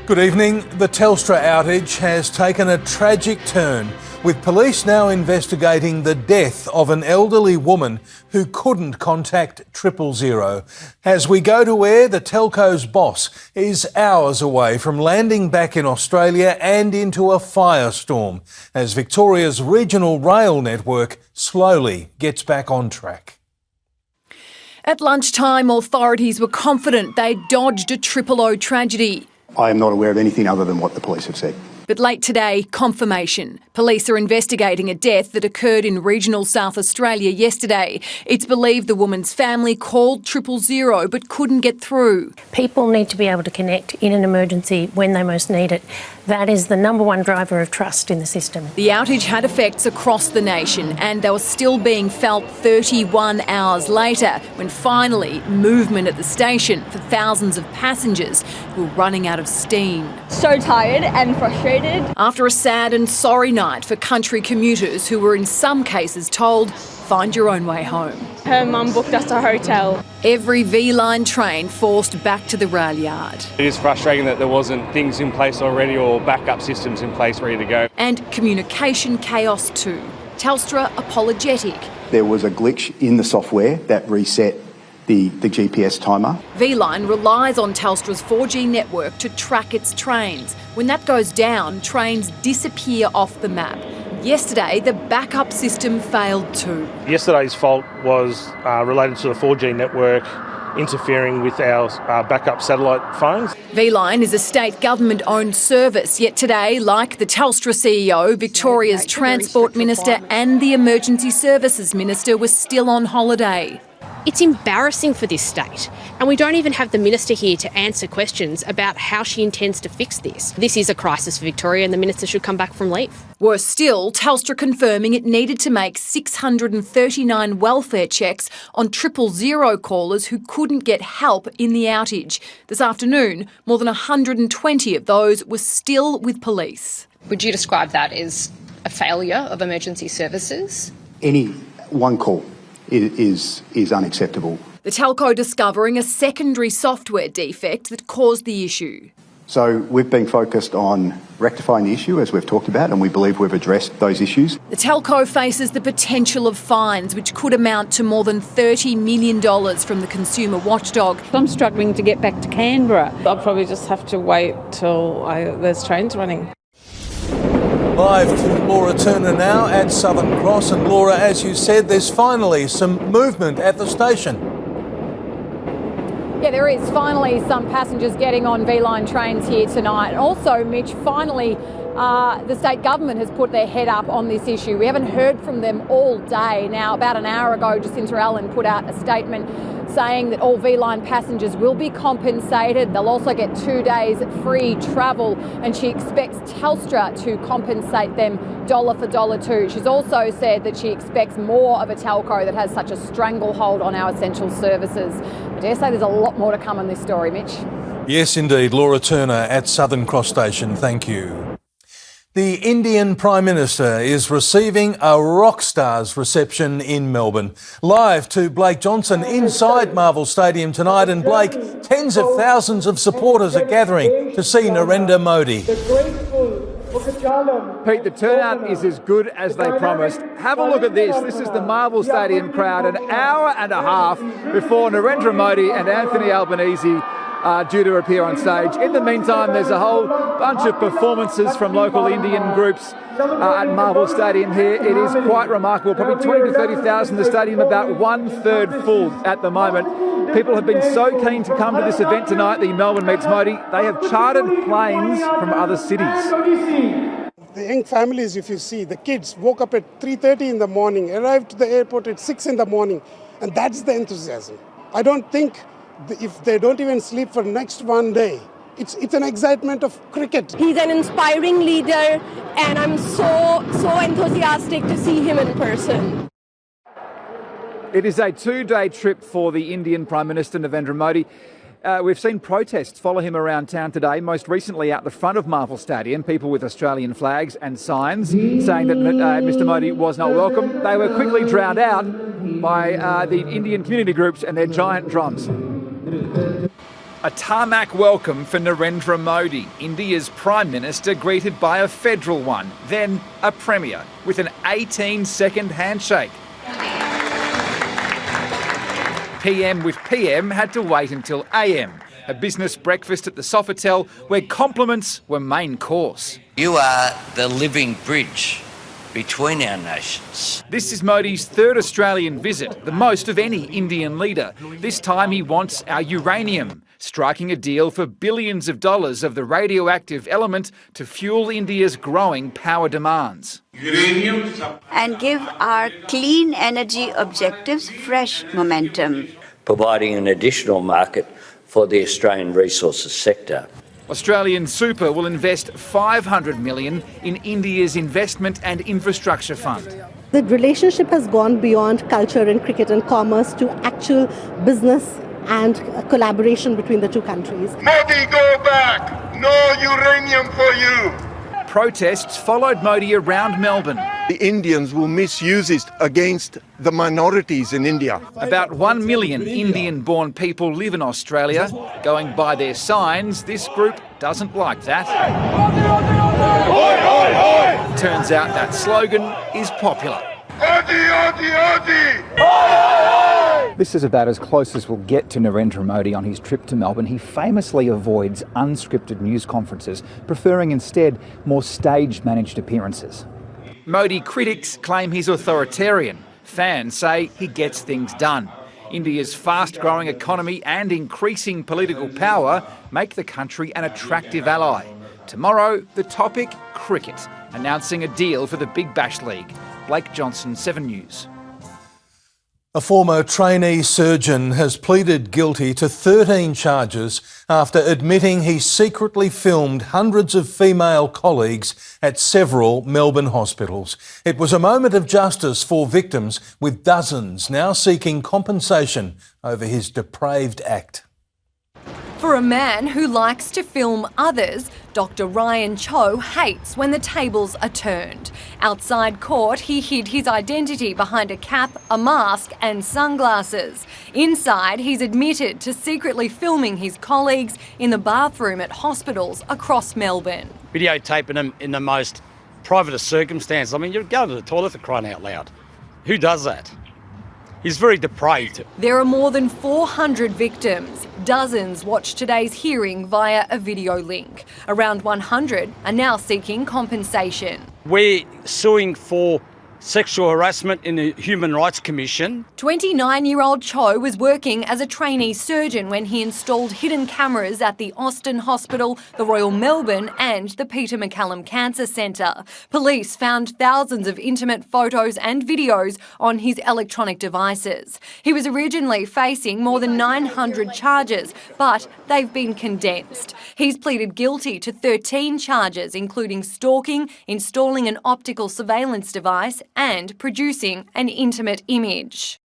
Good evening. The Telstra outage has taken a tragic turn, with police now investigating the death of an elderly woman who couldn't contact 000. As we go to air, the telco's boss is hours away from landing back in Australia and into a firestorm as Victoria's regional rail network slowly gets back on track. At lunchtime, authorities were confident they'd dodged a 000 tragedy. I am not aware of anything other than what the police have said. But late today, confirmation. Police are investigating a death that occurred in regional South Australia yesterday. It's believed the woman's family called 000 but couldn't get through. People need to be able to connect in an emergency when they most need it. That is the number one driver of trust in the system. The outage had effects across the nation and they were still being felt 31 hours later when finally movement at the station for thousands of passengers were running out of steam. So tired and frustrated. After a sad and sorry night for country commuters who were in some cases told, find your own way home. Her mum booked us a hotel. Every V-line train forced back to the rail yard. It is frustrating that there wasn't things in place already or backup systems in place ready to go. And communication chaos too. Telstra apologetic. There was a glitch in the software that reset the GPS timer. V-Line relies on Telstra's 4G network to track its trains. When that goes down, trains disappear off the map. Yesterday, the backup system failed too. Yesterday's fault was related to the 4G network interfering with our backup satellite phones. V-Line is a state government-owned service, yet today, like the Telstra CEO, Victoria's Transport Minister and the Emergency Services Minister were still on holiday. It's embarrassing for this state, and we don't even have the Minister here to answer questions about how she intends to fix this. This is a crisis for Victoria and the Minister should come back from leave. Worse still, Telstra confirming it needed to make 639 welfare checks on 000 callers who couldn't get help in the outage. This afternoon, more than 120 of those were still with police. Would you describe that as a failure of emergency services? Any one call is unacceptable. The telco discovering a secondary software defect that caused the issue. So we've been focused on rectifying the issue, as we've talked about, and we believe we've addressed those issues. The telco faces the potential of fines, which could amount to more than $30 million from the consumer watchdog. I'm struggling to get back to Canberra. I'll probably just have to wait till there's trains running. Live to Laura Turner now at Southern Cross. And Laura, as you said, there's finally some movement at the station. Yeah, there is finally some passengers getting on V-Line trains here tonight. And also, Mitch, finally the state government has put their head up on this issue. We haven't heard from them all day. Now, about an hour ago, Jacinta Allen put out a statement saying that all V-Line passengers will be compensated. They'll also get 2 days free travel, and she expects Telstra to compensate them dollar for dollar too. She's also said that she expects more of a telco that has such a stranglehold on our essential services. I dare say there's a lot more to come on this story, Mitch. Yes, indeed. Laura Turner at Southern Cross Station. Thank you. The Indian Prime Minister is receiving a rock star's reception in Melbourne. Live to Blake Johnson inside Marvel Stadium tonight. And Blake, tens of thousands of supporters are gathering to see Narendra Modi. Pete, the turnout is as good as they promised. Have a look at this. This is the Marvel Stadium crowd an hour and a half before Narendra Modi and Anthony Albanese are due to appear on stage. In the meantime, there's a whole bunch of performances from local Indian groups at Marvel Stadium here. It is quite remarkable. Probably 20 to 30,000. The stadium about 1/3 full at the moment. People have been so keen to come to this event tonight, the Melbourne Meets Modi. They have chartered planes from other cities. The young families, if you see, the kids woke up at 3:30 in the morning, arrived to the airport at 6 in the morning, and that's the enthusiasm. I don't think if they don't even sleep for next one day, it's an excitement of cricket. He's an inspiring leader, and I'm so enthusiastic to see him in person. It is a 2-day trip for the Indian Prime Minister Narendra Modi. We've seen protests follow him around town today, most recently out the front of Marvel Stadium, people with Australian flags and signs saying that Mr Modi was not welcome. They were quickly drowned out by the Indian community groups and their giant drums. A tarmac welcome for Narendra Modi, India's Prime Minister, greeted by a federal one, then a Premier, with an 18-second handshake. PM with PM had to wait until AM. A business breakfast at the Sofitel where compliments were main course. You are the living bridge between our nations. This is Modi's third Australian visit, the most of any Indian leader. This time he wants our uranium, striking a deal for billions of dollars of the radioactive element to fuel India's growing power demands. And give our clean energy objectives fresh momentum. Providing an additional market for the Australian resources sector. Australian Super will invest $500 million in India's investment and infrastructure fund. The relationship has gone beyond culture and cricket and commerce to actual business and collaboration between the two countries. Modi, go back! No uranium for you! Protests followed Modi around Melbourne. The Indians will misuse it against the minorities in India. About 1 million Indian-born people live in Australia. Going by their signs, this group doesn't like that. Turns out that slogan is popular. This is about as close as we'll get to Narendra Modi on his trip to Melbourne. He famously avoids unscripted news conferences, preferring instead more stage-managed appearances. Modi critics claim he's authoritarian. Fans say he gets things done. India's fast-growing economy and increasing political power make the country an attractive ally. Tomorrow, the topic, cricket, announcing a deal for the Big Bash League. Blake Johnson, 7 News. A former trainee surgeon has pleaded guilty to 13 charges after admitting he secretly filmed hundreds of female colleagues at several Melbourne hospitals. It was a moment of justice for victims, with dozens now seeking compensation over his depraved act. For a man who likes to film others, Dr. Ryan Cho hates when the tables are turned. Outside court, he hid his identity behind a cap, a mask and sunglasses. Inside, he's admitted to secretly filming his colleagues in the bathroom at hospitals across Melbourne. Videotaping them in the most private of circumstances. I mean, you're going to the toilet for crying out loud. Who does that? He's very depraved. There are more than 400 victims. Dozens watched today's hearing via a video link. Around 100 are now seeking compensation. We're suing for sexual harassment in the Human Rights Commission. 29-year-old Cho was working as a trainee surgeon when he installed hidden cameras at the Austin Hospital, the Royal Melbourne and the Peter MacCallum Cancer Centre. Police found thousands of intimate photos and videos on his electronic devices. He was originally facing more than 900 charges, but they've been condensed. He's pleaded guilty to 13 charges, including stalking, installing an optical surveillance device and producing an intimate image.